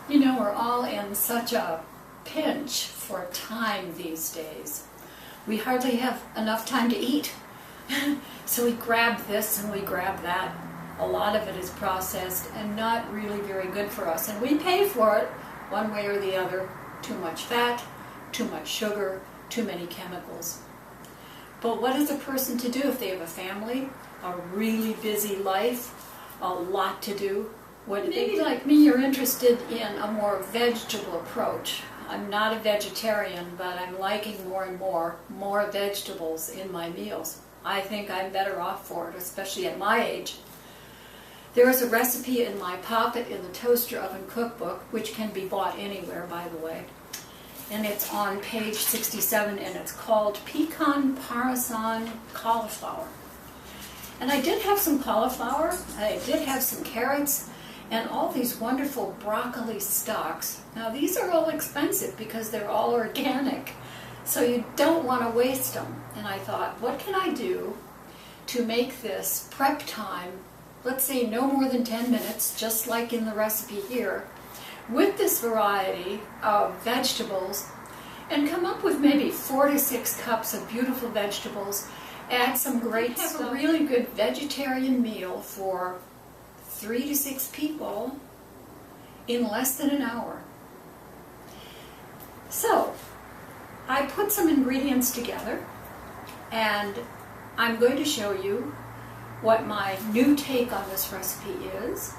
You know, we're all in such a pinch for time these days. We hardly have enough time to eat. So we grab this and we grab that. A lot of it is processed and not really very good for us. And we pay for it one way or the other. Too much fat, too much sugar, too many chemicals. But what is a person to do if they have a family, a really busy life, a lot to do? Maybe like me, you're interested in a more vegetable approach. I'm not a vegetarian, but I'm liking more and more vegetables in my meals. I think I'm better off for it, especially at my age. There is a recipe in my Pocket in the Toaster Oven Cookbook, which can be bought anywhere, by the way. And it's on page 67, and it's called Pecan, Parmesan, Cauliflower. And I did have some cauliflower, I did have some carrots, and all these wonderful broccoli stalks. Now these are all expensive because they're all organic, so you don't want to waste them. And I thought, what can I do to make this prep time, let's say no more than 10 minutes, just like in the recipe here, with this variety of vegetables, and come up with maybe 4 to 6 cups of beautiful vegetables, add some great stuff. Have a really good vegetarian meal for 3 to 6 people in less than an hour. So, I put some ingredients together, and I'm going to show you what my new take on this recipe is.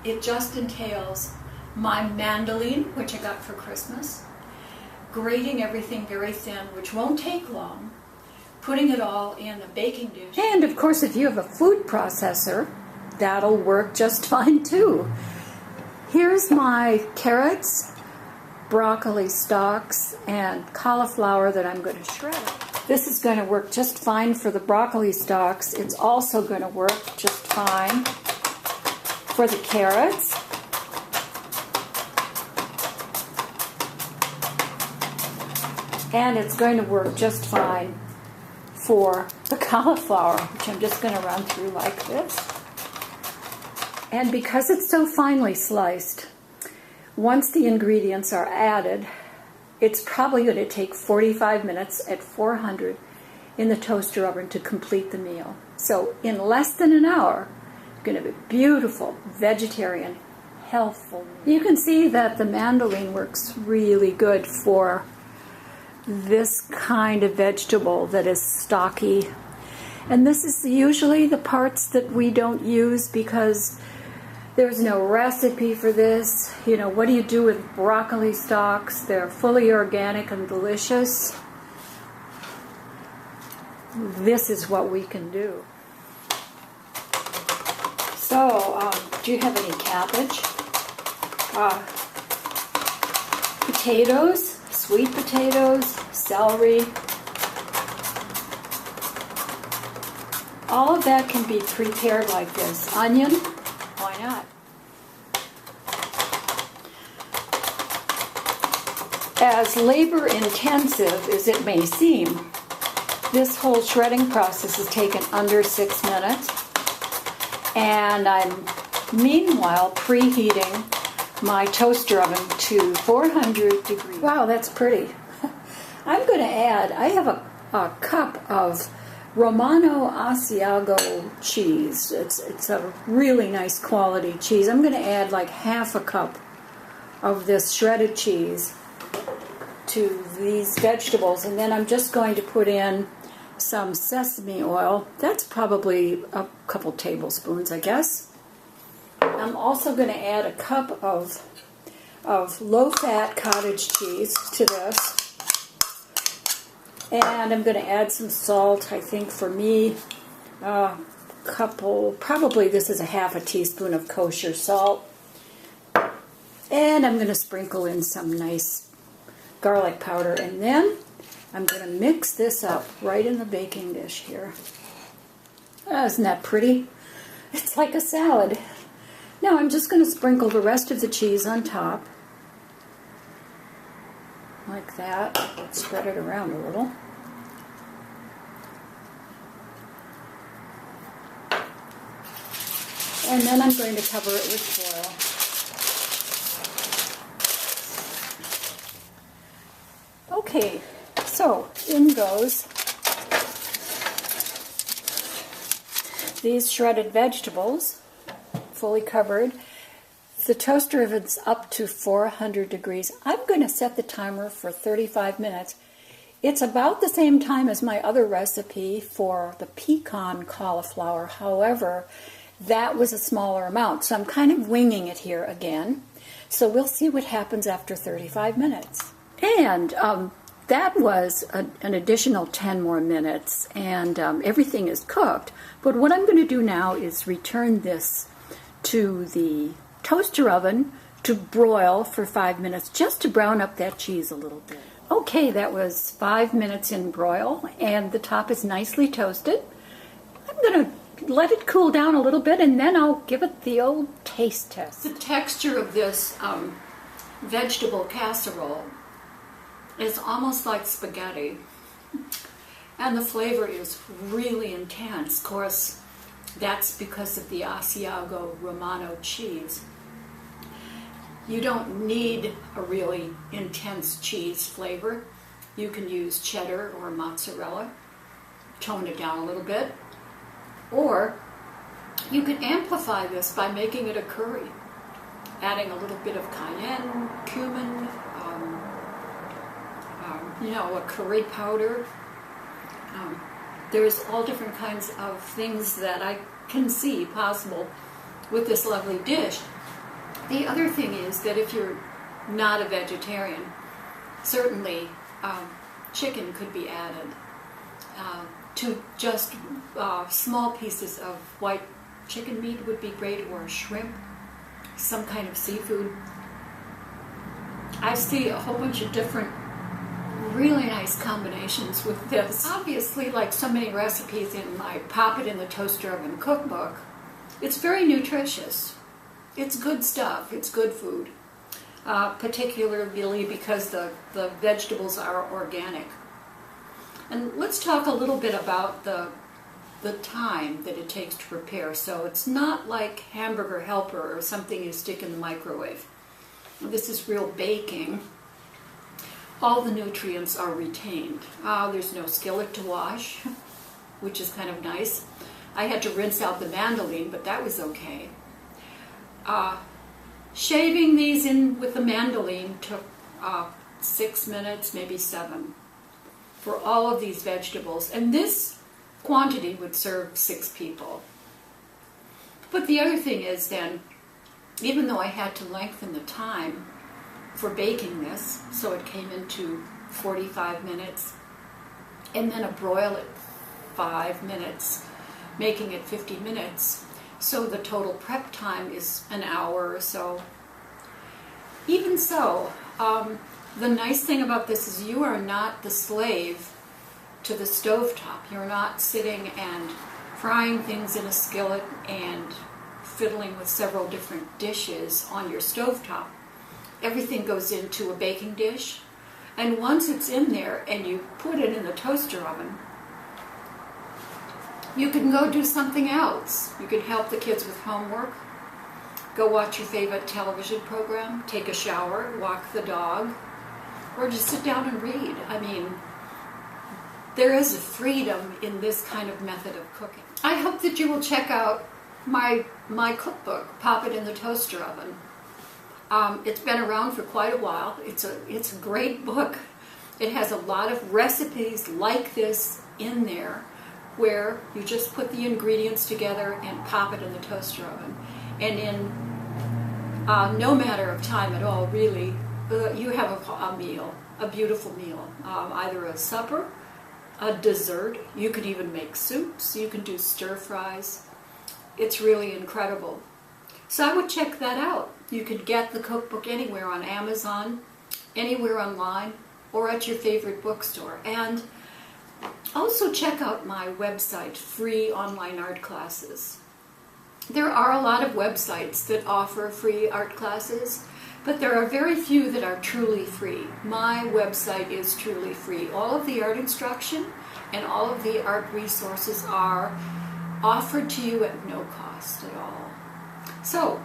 It just entails my mandolin, which I got for Christmas, grating everything very thin, which won't take long, putting it all in a baking dish. And of course, if you have a food processor, that'll work just fine too. Here's my carrots, broccoli stalks, and cauliflower that I'm going to shred. This is going to work just fine for the broccoli stalks. It's also going to work just fine for the carrots. And it's going to work just fine for the cauliflower, which I'm just going to run through like this. And because it's so finely sliced, once the ingredients are added, it's probably going to take 45 minutes at 400 in the toaster oven to complete the meal. So in less than an hour, you're going to have a beautiful, vegetarian, healthful meal. You can see that the mandolin works really good for this kind of vegetable that is stocky. And this is usually the parts that we don't use because there's no recipe for this. You know, what do you do with broccoli stalks? They're fully organic and delicious. This is what we can do. So, do you have any cabbage? Potatoes, sweet potatoes, celery. All of that can be prepared like this. Onion. Why not? As labor intensive as it may seem, this whole shredding process has taken under 6 minutes, and I'm meanwhile preheating my toaster oven to 400 degrees. Wow, that's pretty. I'm going to add, I have a cup of Romano Asiago cheese. It's a really nice quality cheese. I'm going to add like half a cup of this shredded cheese to these vegetables, and then I'm just going to put in some sesame oil. That's probably a couple tablespoons, I guess. I'm also going to add a cup of low-fat cottage cheese to this. And I'm going to add some salt, I think for me, probably this is a half a teaspoon of kosher salt. And I'm going to sprinkle in some nice garlic powder. And then I'm going to mix this up right in the baking dish here. Oh, isn't that pretty? It's like a salad. Now I'm just going to sprinkle the rest of the cheese on top. Like that. Spread it around a little. And then I'm going to cover it with foil. Okay, so in goes these shredded vegetables, fully covered. The toaster oven's up to 400 degrees. I'm going to set the timer for 35 minutes. It's about the same time as my other recipe for the pecan cauliflower. However, that was a smaller amount, so I'm kind of winging it here again. So we'll see what happens after 35 minutes. And that was an additional 10 more minutes, and everything is cooked. But what I'm going to do now is return this to the toaster oven to broil for 5 minutes, just to brown up that cheese a little bit. Okay, that was 5 minutes in broil, and the top is nicely toasted. I'm going to let it cool down a little bit, and then I'll give it the old taste test. The texture of this vegetable casserole is almost like spaghetti, and the flavor is really intense. Of course, that's because of the Asiago Romano cheese. You don't need a really intense cheese flavor. You can use cheddar or mozzarella, tone it down a little bit, or you can amplify this by making it a curry, adding a little bit of cayenne, cumin, a curry powder. There's all different kinds of things that I can see possible with this lovely dish. The other thing is that if you're not a vegetarian, certainly chicken could be added to just small pieces of white chicken meat would be great, or shrimp, some kind of seafood. I see a whole bunch of different really nice combinations with this. Obviously, like so many recipes in my Pop It in the Toaster Oven cookbook, it's very nutritious. It's good stuff. It's good food, particularly because the vegetables are organic. And let's talk a little bit about the time that it takes to prepare. So it's not like Hamburger Helper or something you stick in the microwave. This is real baking. All the nutrients are retained. There's no skillet to wash, which is kind of nice. I had to rinse out the mandolin, but that was okay. Shaving these in with the mandolin took 6 minutes, maybe 7, for all of these vegetables. And this quantity would serve 6 people. But the other thing is then, even though I had to lengthen the time for baking this, so it came into 45 minutes, and then a broil at 5 minutes, making it 50 minutes. So the total prep time is an hour or so. Even so, the nice thing about this is you are not the slave to the stovetop. You're not sitting and frying things in a skillet and fiddling with several different dishes on your stovetop. Everything goes into a baking dish, and once it's in there and you put it in the toaster oven, you can go do something else. You can help the kids with homework, go watch your favorite television program, take a shower, walk the dog, or just sit down and read. I mean, there is a freedom in this kind of method of cooking. I hope that you will check out my cookbook, Pop It in the Toaster Oven. It's been around for quite a while. It's a great book. It has a lot of recipes like this in there, where you just put the ingredients together and pop it in the toaster oven. And in no matter of time at all, really, you have a meal, a beautiful meal, either a supper, a dessert. You could even make soups. You can do stir fries. It's really incredible. So I would check that out. You could get the cookbook anywhere on Amazon, anywhere online, or at your favorite bookstore. And also check out my website, Free Online Art Classes. There are a lot of websites that offer free art classes, but there are very few that are truly free. My website is truly free. All of the art instruction and all of the art resources are offered to you at no cost at all. So,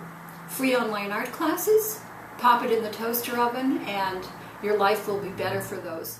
free online art classes, pop it in the toaster oven, and your life will be better for those.